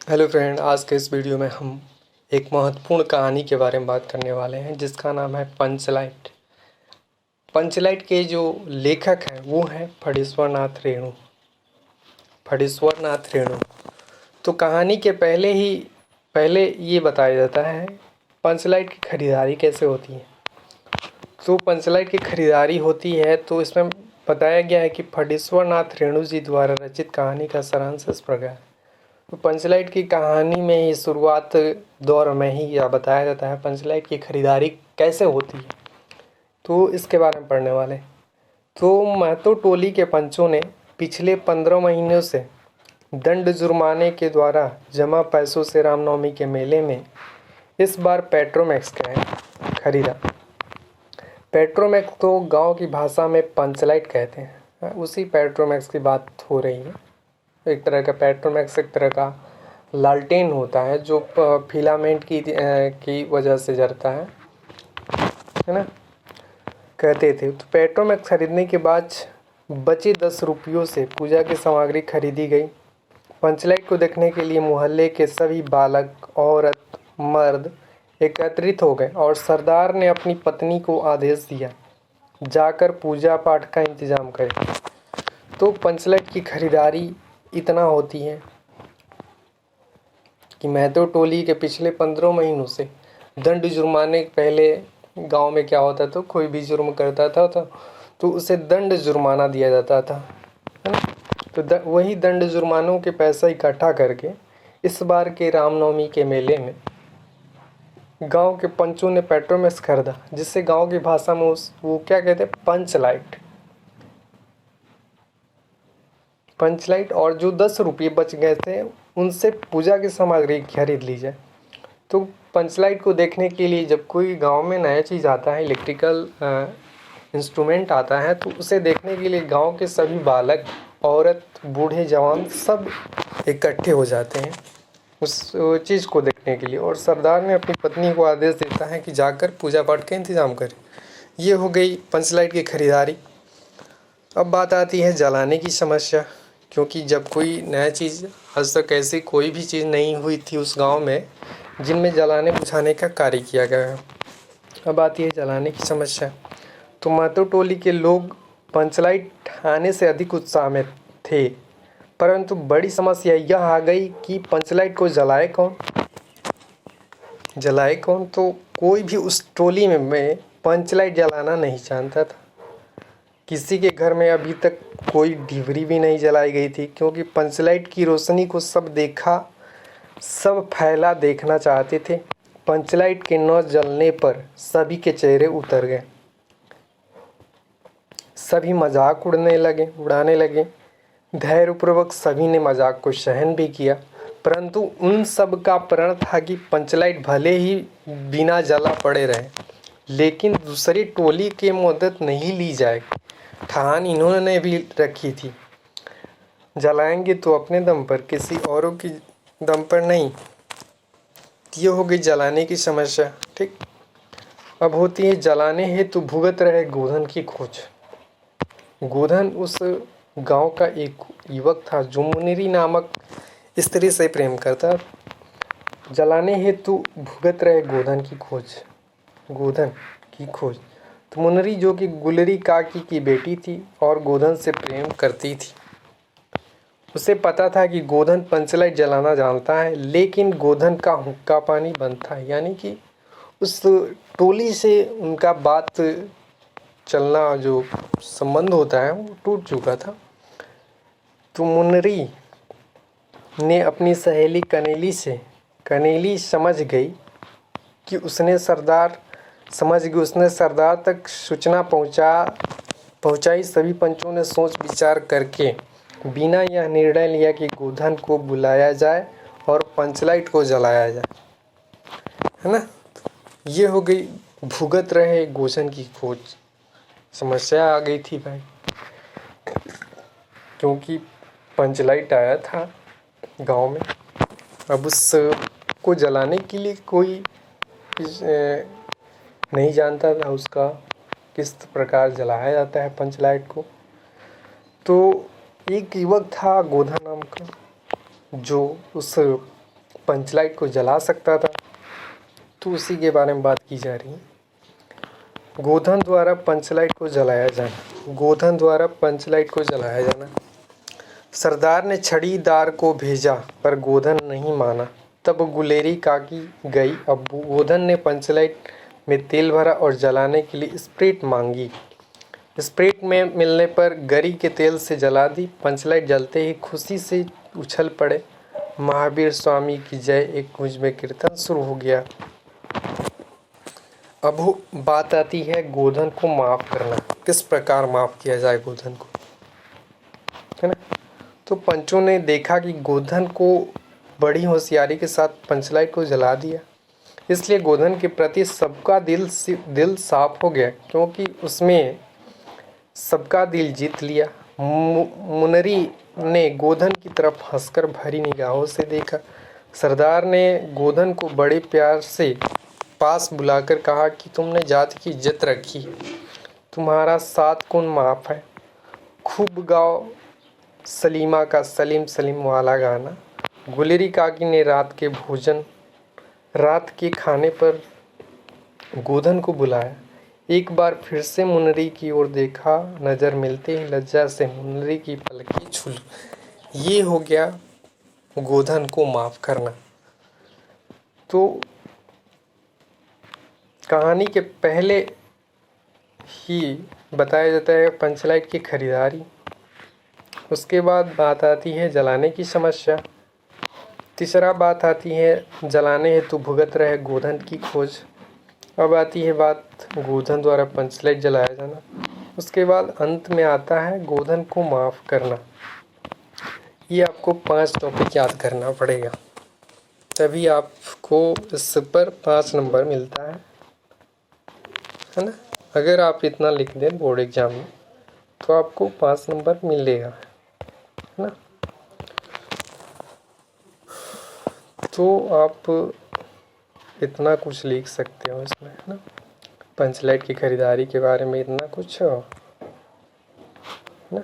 Hello friend, आज के इस वीडियो में हम एक महत्वपूर्ण कहानी के बारे में बात करने वाले हैं जिसका नाम है पंचलाइट। पंचलाइट के जो लेखक हैं वो हैं फणीश्वरनाथ रेणु। तो कहानी के पहले ये बताया जाता है पंचलाइट की खरीदारी कैसे होती है। तो पंचलाइट की खरीदारी होती है तो इसमें बताया गया है कि फणीश्वरनाथ रेणु जी द्वारा रचित कहानी का सारांश इस प्रकार है। तो पंचलाइट की कहानी में ही शुरुआत दौर में ही यह बताया जाता है पंचलाइट की खरीदारी कैसे होती है। तो इसके बारे में पढ़ने वाले। तो महतो टोली के पंचों ने पिछले 15 महीनों से दंड जुर्माने के द्वारा जमा पैसों से रामनवमी के मेले में इस बार पेट्रोमैक्स का खरीदा। पेट्रोमैक्स तो गांव की भाषा में पंचलाइट कहते हैं। उसी पेट्रोमैक्स की बात हो रही है। एक तरह का पेट्रोमैक्स एक तरह का लालटेन होता है जो फिलामेंट की वजह से जलता है ना, कहते थे। तो पेट्रोमैक्स खरीदने के बाद बचे 10 रुपयों से पूजा की सामग्री खरीदी गई। पंचलाइट को देखने के लिए मोहल्ले के सभी बालक, औरत, मर्द एकत्रित हो गए और सरदार ने अपनी पत्नी को आदेश दिया जाकर पूजा पाठ का इंतजाम करें। तो पंचलाइट की खरीदारी इतना होती है कि महतो टोली के पिछले 15 महीनों से दंड जुर्माने पहले गांव में क्या होता था, कोई भी जुर्म करता था तो उसे दंड जुर्माना दिया जाता था, है ना। तो वही दंड जुर्मानों के पैसा इकट्ठा करके इस बार के रामनवमी के मेले में गांव के पंचों ने पेट्रोमैक्स खरीदा, जिससे गांव की भाषा में वो क्या कहते हैं, पंचलाइट। और जो 10 रुपये बच गए थे उनसे पूजा की सामग्री खरीद ली जाए। तो पंचलाइट को देखने के लिए जब कोई गांव में नया चीज़ आता है, इलेक्ट्रिकल इंस्ट्रूमेंट आता है, तो उसे देखने के लिए गांव के सभी बालक, औरत, बूढ़े, जवान सब इकट्ठे हो जाते हैं उस चीज़ को देखने के लिए। और सरदार ने अपनी पत्नी को आदेश देता है कि जाकर पूजा पाठ का इंतज़ाम करें। ये हो गई पंचलाइट की खरीदारी। अब बात आती है जलाने की समस्या, क्योंकि जब कोई नया चीज़, आज तक ऐसी कोई भी चीज़ नहीं हुई थी उस गांव में जिनमें जलाने बुझाने का कार्य किया गया है। अब आती है जलाने की समस्या। तो महतो टोली के लोग पंचलाइट आने से अधिक उत्साह में थे, परंतु बड़ी समस्या यह आ गई कि पंचलाइट को जलाए कौन। तो कोई भी उस टोली में पंचलाइट जलाना नहीं जानता था। किसी के घर में अभी तक कोई डिबरी भी नहीं जलाई गई थी, क्योंकि पंचलाइट की रोशनी को सब फैला देखना चाहते थे। पंचलाइट के न जलने पर सभी के चेहरे उतर गए। सभी मजाक उड़ाने लगे। धैर्यपूर्वक सभी ने मजाक को सहन भी किया, परंतु उन सब का प्रण था कि पंचलाइट भले ही बिना जला पड़े रहे, लेकिन दूसरी टोली की मदद नहीं ली जाए। ठान इन्होंने भी रखी थी, जलाएंगे तो अपने दम पर, किसी औरों की दम पर नहीं। ये हो गई जलाने की समस्या। ठीक, अब होती है जलाने हेतु भुगत रहे गोधन की खोज। गोधन उस गांव का एक युवक था जो मुनिरी नामक स्त्री से प्रेम करता। जलाने हेतु भुगत रहे गोधन की खोज। तो मुनरी, जो कि गुलरी काकी की बेटी थी और गोधन से प्रेम करती थी, उसे पता था कि गोधन पंचलाइट जलाना जानता है, लेकिन गोधन का हुक्का पानी बंद था, यानी कि उस टोली से उनका बात चलना, जो संबंध होता है, वो टूट चुका था। तो मुनरी ने अपनी सहेली कनेली समझ गई उसने सरदार तक सूचना पहुंचाई। सभी पंचों ने सोच विचार करके बिना यह निर्णय लिया कि गोधन को बुलाया जाए और पंचलाइट को जलाया जाए, है ना। ये हो गई भुगत रहे गोधन की खोज। समस्या आ गई थी भाई, क्योंकि पंचलाइट आया था गांव में। अब उसको जलाने के लिए कोई नहीं जानता था उसका किस प्रकार जलाया जाता है पंचलाइट को। तो एक युवक था गोधा नाम का, जो उस पंचलाइट को जला सकता था, तो उसी के बारे में बात की जा रही है। गोधन द्वारा पंचलाइट को जलाया जाना। गोधन द्वारा पंचलाइट को जलाया जाना। सरदार ने छड़ीदार को भेजा पर गोधन नहीं माना। तब गुलेरी काकी गई। अब गोधन ने पंचलाइट में तेल भरा और जलाने के लिए स्प्रिट मांगी। स्प्रिट में मिलने पर गरी के तेल से जला दी। पंचलाइट जलते ही खुशी से उछल पड़े। महावीर स्वामी की जय एक गूंज में कीर्तन शुरू हो गया। अब बात आती है गोधन को माफ़ करना। किस प्रकार माफ़ किया जाए गोधन को, है ना। तो पंचों ने देखा कि गोधन को बड़ी होशियारी के साथ पंचलाइट को जला दिया, इसलिए गोधन के प्रति सबका दिल साफ हो गया, क्योंकि उसमें सबका दिल जीत लिया। मुनरी ने गोधन की तरफ हंसकर भरी निगाहों से देखा। सरदार ने गोधन को बड़े प्यार से पास बुलाकर कहा कि तुमने जाति की इज्जत रखी, तुम्हारा 7 गुण माफ़ है। खूब गाओ सलीमा का सलीम सलीम वाला गाना। गुलेरी काकी ने रात के खाने पर गोधन को बुलाया। एक बार फिर से मुनरी की ओर देखा। नज़र मिलते ही लज्जा से मुनरी की पलकें छूल। ये हो गया गोधन को माफ़ करना। तो कहानी के पहले ही बताया जाता है पंचलाइट की खरीदारी। उसके बाद बात आती है जलाने की समस्या। तीसरा बात आती है जलाने हेतु भुगत रहे गोधन की खोज। अब आती है बात गोधन द्वारा पंचलाइट जलाया जाना। उसके बाद अंत में आता है गोधन को माफ़ करना। ये आपको 5 टॉपिक याद करना पड़ेगा, तभी आपको इस पर 5 नंबर मिलता है ना। अगर आप इतना लिख दें बोर्ड एग्जाम में तो आपको 5 नंबर मिलेगा, है ना। तो आप इतना कुछ लिख सकते हो इसमें, है ना। पंचलाइट की खरीदारी के बारे में इतना कुछ, है ना।